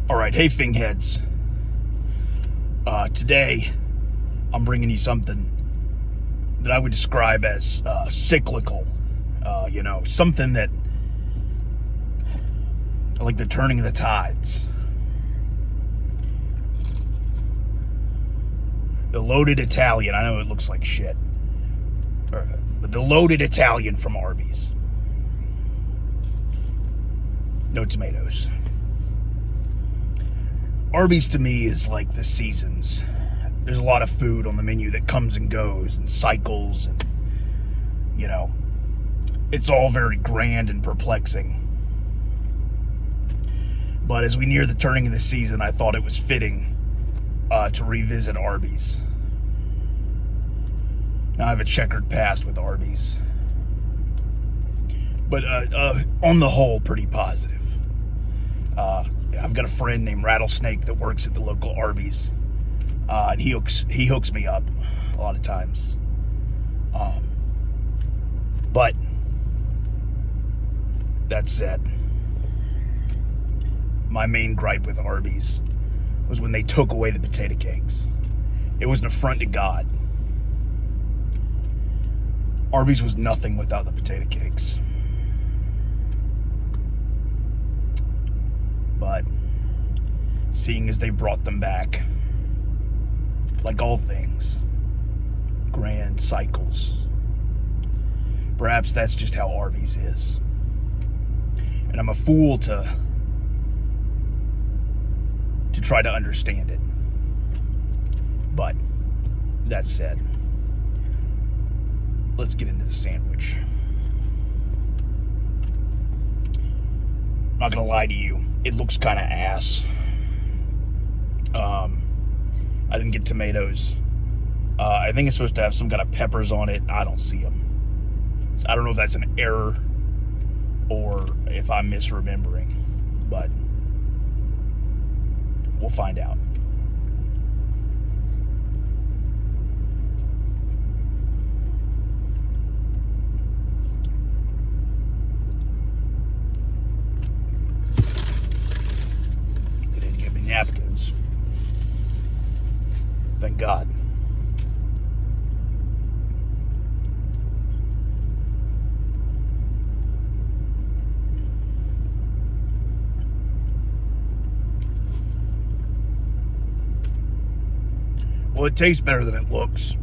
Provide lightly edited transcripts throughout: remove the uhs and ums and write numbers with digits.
Alright, hey Fingheads. Today, I'm bringing you something that I would describe as cyclical. Something that, like the turning of the tides. The loaded Italian, I know it looks like shit. But the loaded Italian from Arby's. No tomatoes. Arby's to me is like the seasons. There's a lot of food on the menu that comes and goes and cycles, and it's all very grand and perplexing. But as we near the turning of the season, I thought it was fitting to revisit Arby's. Now I have a checkered past with Arby's, but on the whole, pretty positive. I've got a friend named Rattlesnake that works at the local Arby's, and he hooks me up a lot of times. But that said, my main gripe with Arby's was when they took away the potato cakes. It was an affront to God. Arby's was nothing without the potato cakes. But seeing as they brought them back, like all things, grand cycles, perhaps that's just how Arby's is. And I'm a fool to try to understand it. But that said, let's get into the sandwich. I'm not gonna lie to you, it looks kind of ass. I didn't get tomatoes. I think it's supposed to have some kind of peppers on it. I don't see them. So I don't know if that's an error or if I'm misremembering, but we'll find out. They didn't give me napkins. Thank God. Well, it tastes better than it looks.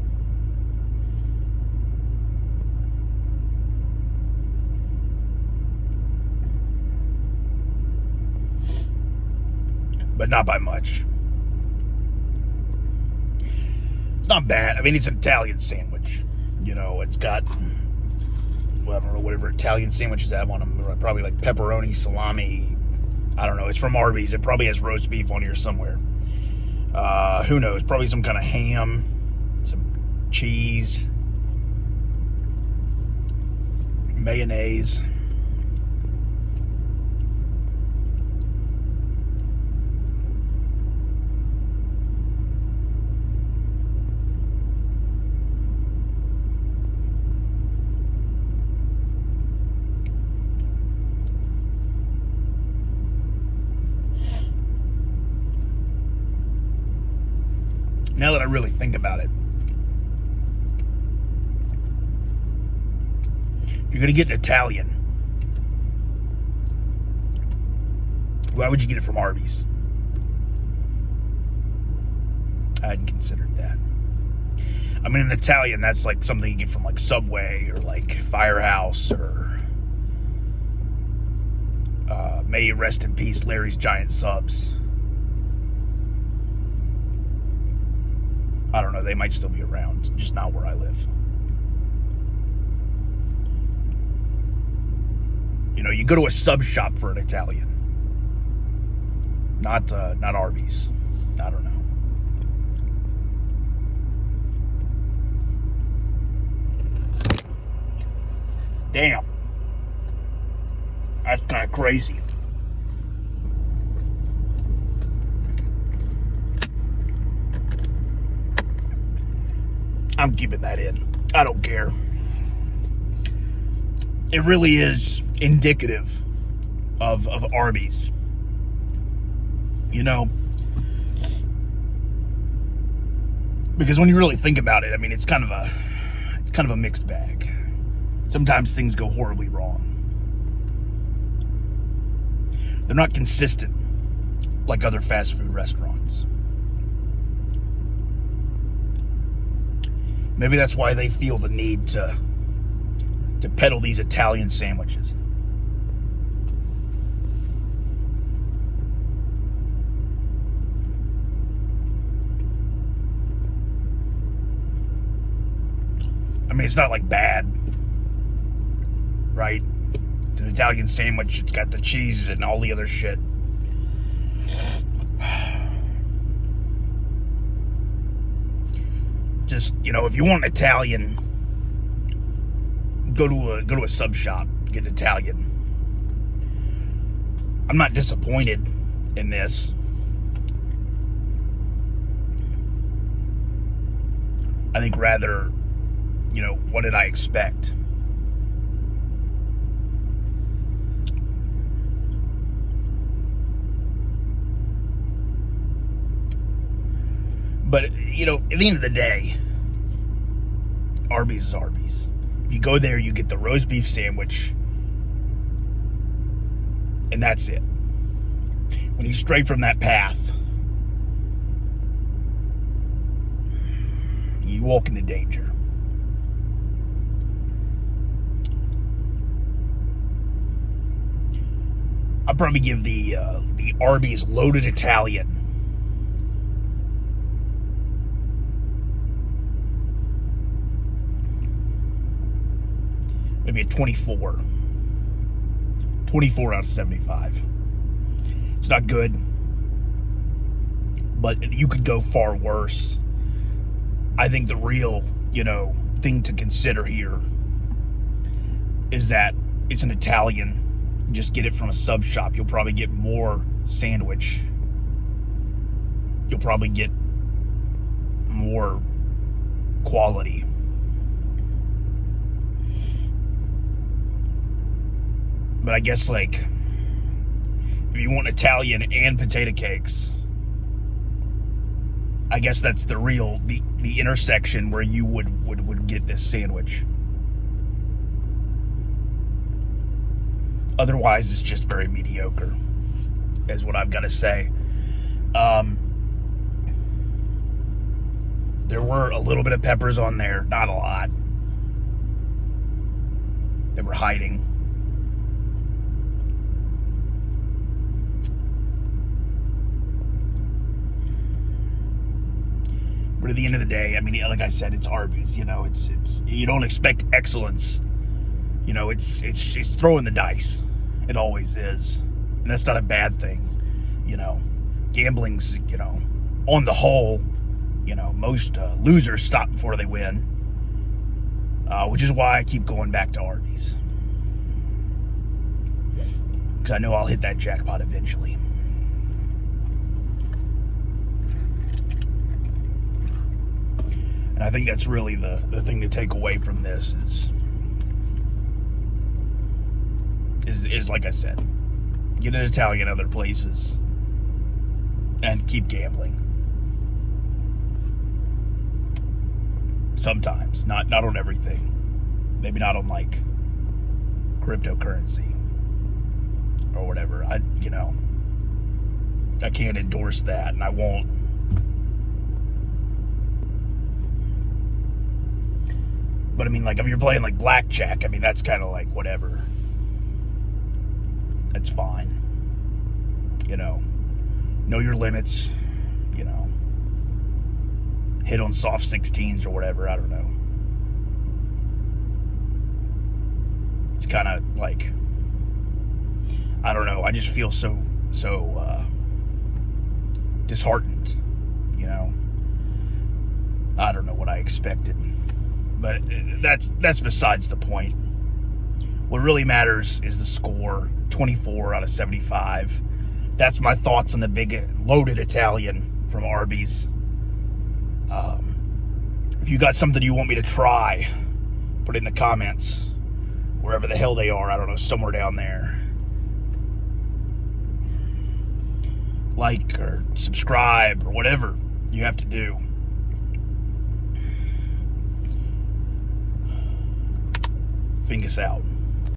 But not by much. It's not bad. I mean, it's an Italian sandwich. It's got, well, I don't know, whatever Italian sandwiches have on them. Probably like pepperoni, salami. I don't know. It's from Arby's. It probably has roast beef on here somewhere. Who knows? Probably some kind of ham, some cheese, mayonnaise. Now that I really think about it, if you're going to get an Italian, why would you get it from Arby's? I hadn't considered that. I mean, an Italian, that's like something you get from like Subway or like Firehouse or may you rest in peace, Larry's Giant Subs. I don't know, they might still be around, just not where I live. You go to a sub shop for an Italian. Not Arby's. I don't know. Damn. That's kind of crazy. I'm keeping that in. I don't care. It really is indicative of Arby's. you know? Because when you really think about it, I mean, it's kind of a mixed bag. Sometimes things go horribly wrong. They're not consistent like other fast food restaurants. Maybe that's why they feel the need to peddle these Italian sandwiches. I mean, it's not like bad, right? It's an Italian sandwich. It's got the cheese and all the other shit. Just, if you want Italian, go to a sub shop, get Italian. I'm not disappointed in this. I think rather, what did I expect? But, at the end of the day, Arby's is Arby's. If you go there, you get the roast beef sandwich, and that's it. When you stray from that path, you walk into danger. I'll probably give the Arby's loaded Italian maybe a 24. 24 out of 75. It's not good, but you could go far worse. I think the real, thing to consider here is that it's an Italian. Just get it from a sub shop. You'll probably get more sandwich. You'll probably get more quality. But I guess, if you want Italian and potato cakes, I guess that's the intersection where you would get this sandwich. Otherwise, it's just very mediocre, is what I've got to say. There were a little bit of peppers on there, not a lot. They were hiding. But at the end of the day, I mean, like I said, it's Arby's. It's you don't expect excellence. It's throwing the dice. It always is, and that's not a bad thing. Gambling's on the whole, most losers stop before they win, which is why I keep going back to Arby's, because I know I'll hit that jackpot eventually. And I think that's really the thing to take away from this is like I said, get an Italian other places and keep gambling. Sometimes, not on everything. Maybe not on cryptocurrency or whatever. I can't endorse that, and I won't. But I mean, if you're playing blackjack, I mean, that's kind of whatever. That's fine. Know your limits. Hit on soft 16s or whatever. I don't know. It's kind of I don't know. I just feel so disheartened. I don't know what I expected. But that's besides the point. What really matters is the score, 24 out of 75. That's my thoughts on the big loaded Italian from Arby's. If you got something you want me to try, put it in the comments, wherever the hell they are. I don't know, somewhere down there. like or subscribe or whatever you have to do. Fingus out.